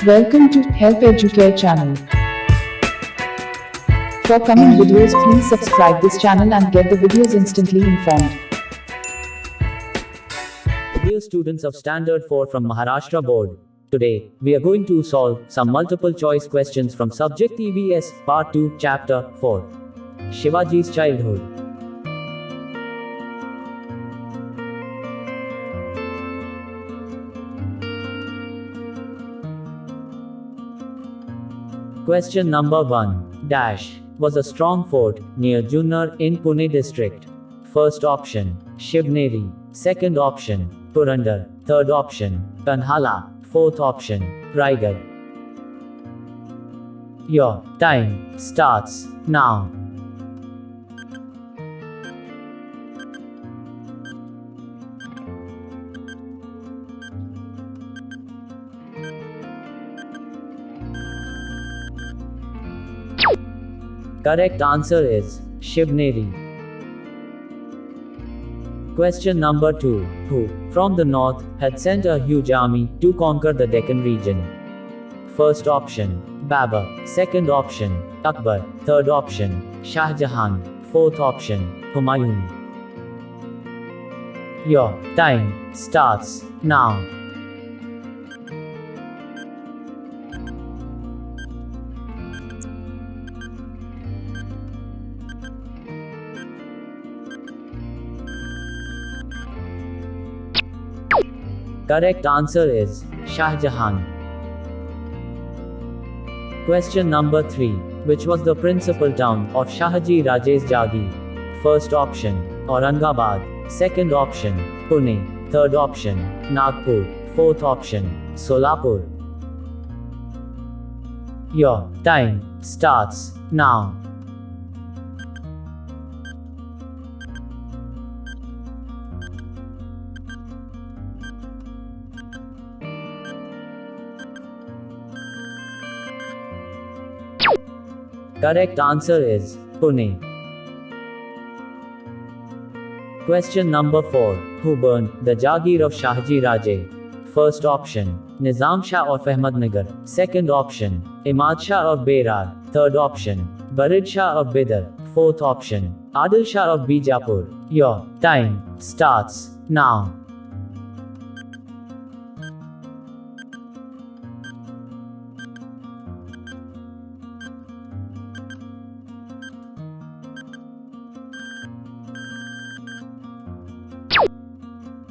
Welcome to Help EDUCARE channel. For coming videos, please subscribe this channel and get the videos instantly informed. Dear students of Standard 4 from Maharashtra board, today we are going to solve some multiple choice questions from subject EVS part 2 chapter 4 Shivaji's childhood. Question number 1. Dash was a strong fort near Junnar in Pune district. First option, Shivneri. Second option, Purandar. Third option, Kanhala. Fourth option, Raigad. Your time starts now. Correct answer is Shivneri. Question number 2. Who, from the north, had sent a huge army to conquer the Deccan region? First option, Babur. Second option, Akbar. Third option, Shah Jahan. Fourth option, Humayun. Your time starts now. Correct answer is Shah Jahan. Question number 3. Which was the principal town of Shahaji Raje's Jagir? First option, Aurangabad. Second option, Pune. Third option, Nagpur. Fourth option, Solapur. Your time starts now. Correct answer is Pune. Question number 4. Who burned the Jagir of Shahaji Raje? First option, Nizam Shah of Ahmednagar. Second option, Imad Shah of Berar. Third option, Barid Shah of Bidar. Fourth option, Adil Shah of Bijapur. Your time starts now.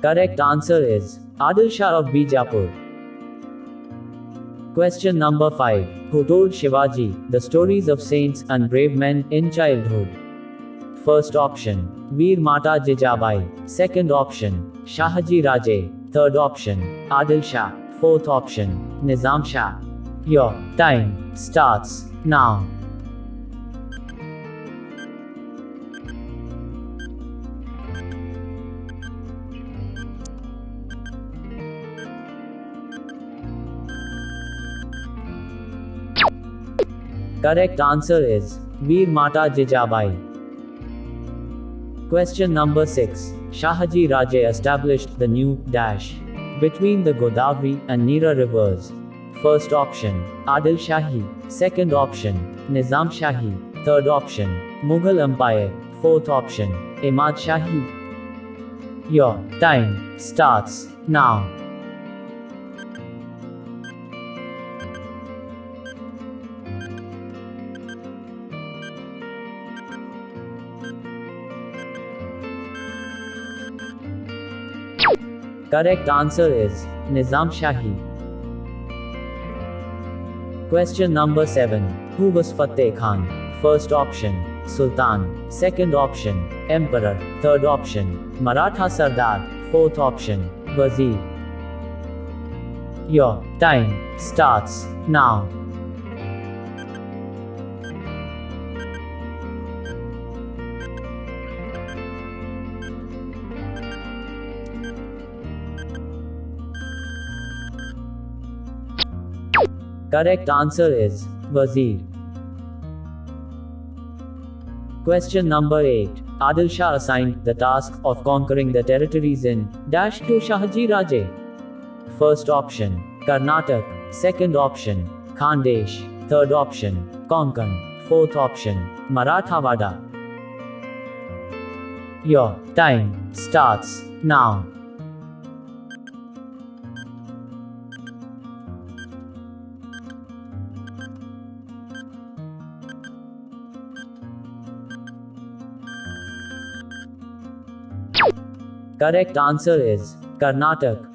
Correct answer is Adil Shah of Bijapur. Question number 5. Who told Shivaji the stories of saints and brave men in childhood? First option, Veer Mata Jijabai. Second option, Shahaji Raje. Third option, Adil Shah. Fourth option, Nizam Shah. Your time starts now. Correct answer is Veer Mata Jijabai. Question number 6. Shahaji Raje established the new dash between the Godavari and Neera rivers. First option, Adil Shahi. Second option, Nizam Shahi. Third option, Mughal Empire. Fourth option, Imad Shahi. Your time starts now. Correct answer is Nizam Shahi. Question number 7. Who was Fateh Khan? First option, Sultan. Second option, Emperor. Third option, Maratha Sardar. Fourth option, Wazir. Your time starts now. Correct answer is Wazir. Question number 8. Adil Shah assigned the task of conquering the territories in dash to Shahaji Raje. First option, Karnataka. Second option, Khandesh. Third option, Konkan. Fourth option, Marathawada. Your time starts now. Correct answer is Karnataka.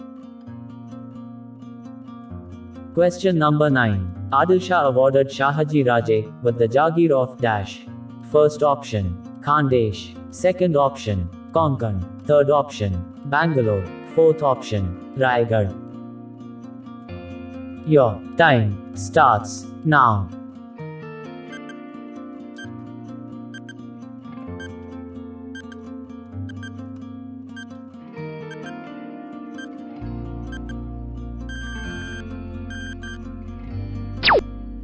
Question number 9. Adil Shah awarded Shahaji Raje with the Jagir of dash. First option, Khandesh. Second option, Konkan. Third option, Bangalore. Fourth option, Raigad. Your time starts now.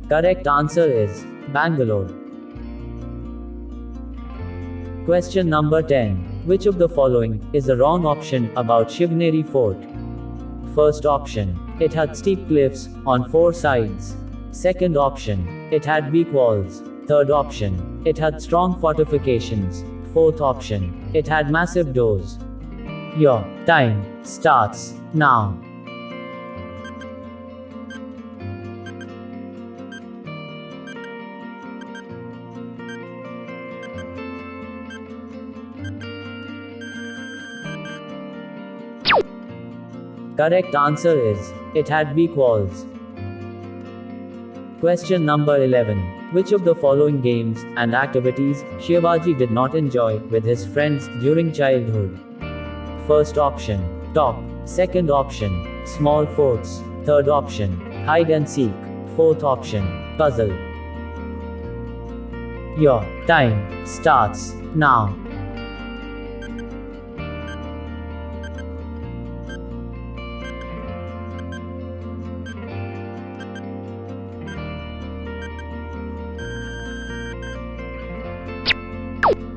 Correct answer is Bangalore. Question number 10. Which of the following is the wrong option about Shivneri Fort? First option, it had steep cliffs on 4 sides. Second option, it had weak walls. Third option, it had strong fortifications. Fourth option, it had massive doors. Your time starts now. Correct answer is, it had weak walls. Question number 11. Which of the following games and activities Shivaji did not enjoy with his friends during childhood? First option, top. Second option, small forts. Third option, hide and seek. Fourth option, puzzle. Your time starts now.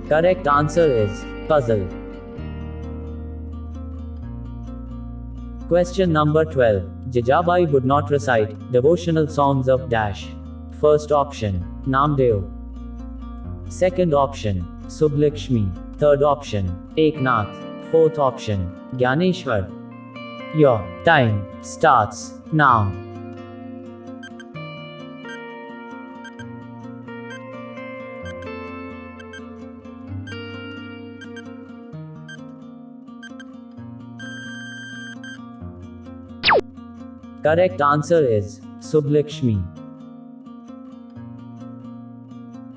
Correct answer is puzzle. Question number 12. Jijabai would not recite devotional songs of dash. First option, Namdev. Second option, Sublakshmi. Third option, Eknath. Fourth option, Gyaneshwar. Your time starts now. Correct answer is Sublakshmi.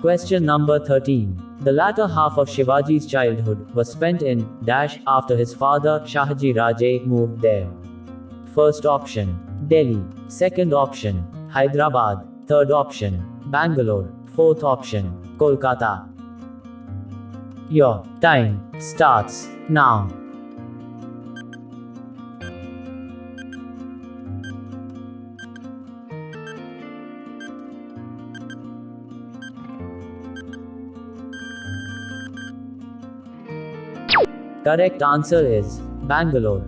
Question number 13. The latter half of Shivaji's childhood was spent in dash after his father Shahaji Raje moved there. First option, Delhi. Second option, Hyderabad. Third option, Bangalore. Fourth option, Kolkata. Your time starts now. Correct answer is Bangalore.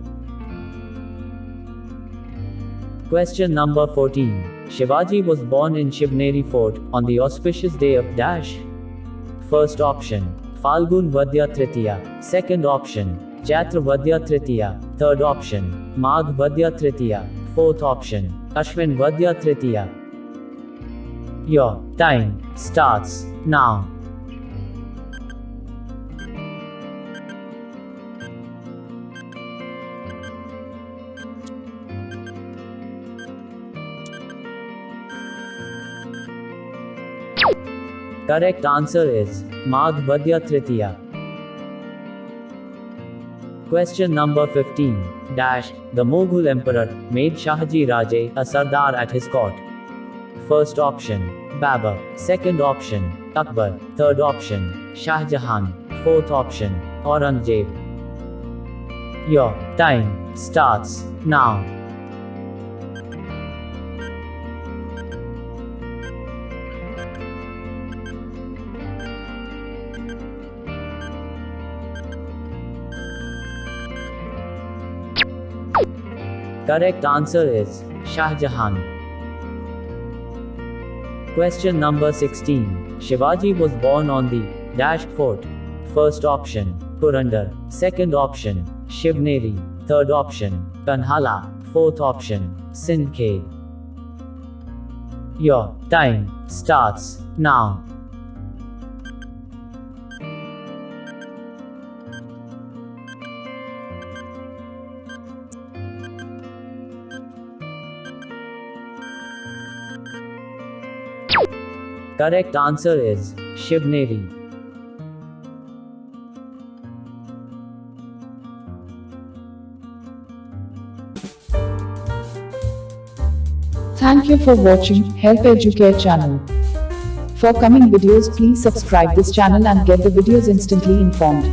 Question number 14. Shivaji was born in Shivneri Fort on the auspicious day of dash. First option, Falgun Vadya Tritiya. Second option, Chaitra Vadya Tritiya. Third option, Magh Vadya Tritiya. Fourth option, Ashwin Vadya Tritiya. Your time starts now. Correct answer is Magh Vadya Tritiya. Question number 15. Dash. The Mughal emperor made Shahaji Raje a Sardar at his court. First option, Babur. Second option, Akbar. Third option, Shah Jahan. Fourth option, Aurangzeb. Your time starts now. Correct answer is Shah Jahan. Question number 16. Shivaji was born on the dash fort. First option, Purandar. Second option, Shivneri. Third option, Kanhala. Fourth option, Sindhkhed. Your time starts now. Correct answer is Shivneri. Thank you for watching Help Educare channel. For coming videos, please subscribe this channel and get the videos instantly informed.